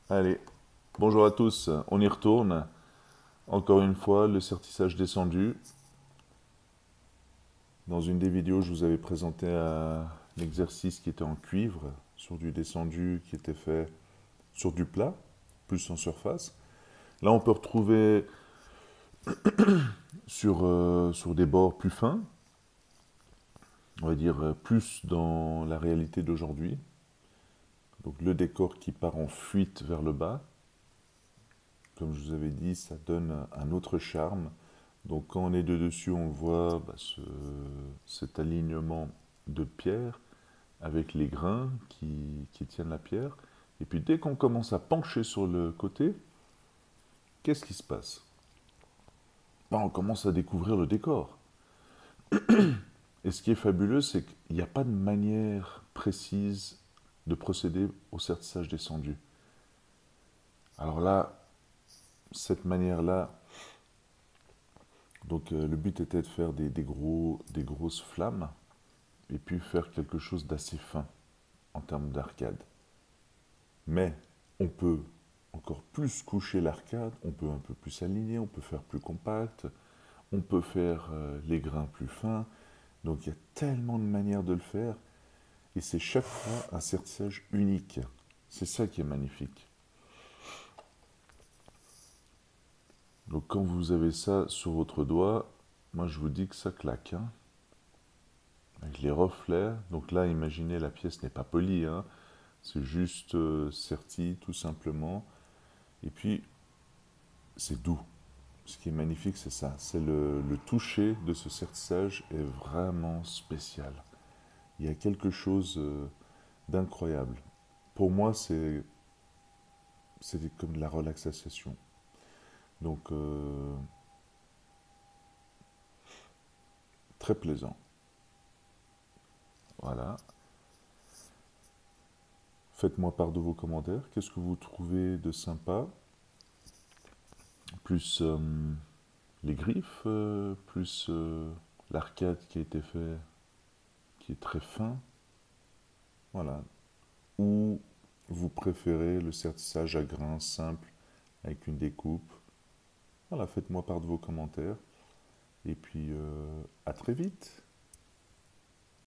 Allez, bonjour à tous, on y retourne. Encore une fois, le sertissage descendu. Dans une des vidéos, je vous avais présenté un exercice qui était en cuivre, sur du descendu qui était fait sur du plat, plus en surface. Là, on peut retrouver sur des bords plus fins, on va dire plus dans la réalité d'aujourd'hui. Donc le décor qui part en fuite vers le bas. Comme je vous avais dit, ça donne un autre charme. Donc quand on est de dessus, on voit cet alignement de pierre avec les grains qui tiennent la pierre. Et puis dès qu'on commence à pencher sur le côté, qu'est-ce qui se passe? On commence à découvrir le décor. Et ce qui est fabuleux, c'est qu'il n'y a pas de manière précise de procéder au sertissage descendu. Alors là, cette manière-là, donc le but était de faire des grosses flammes et puis faire quelque chose d'assez fin en termes d'arcade. Mais on peut encore plus coucher l'arcade, on peut un peu plus aligner, on peut faire plus compact, on peut faire les grains plus fins. Donc il y a tellement de manières de le faire et c'est chaque fois un sertissage unique. C'est ça qui est magnifique. Donc quand vous avez ça sur votre doigt, moi je vous dis que ça claque, hein, avec les reflets. Donc là, imaginez, la pièce n'est pas polie, hein, c'est juste serti tout simplement. Et puis c'est doux. Ce qui est magnifique, c'est ça. C'est le toucher de ce sertissage est vraiment spécial. Il y a quelque chose d'incroyable. Pour moi, c'est comme de la relaxation. Donc, très plaisant. Voilà. Faites-moi part de vos commentaires. Qu'est-ce que vous trouvez de sympa? Plus les griffes, plus l'arcade qui a été fait, qui est très fin. Voilà. Ou vous préférez le sertissage à grains simple avec une découpe. Voilà, faites-moi part de vos commentaires. Et puis, à très vite.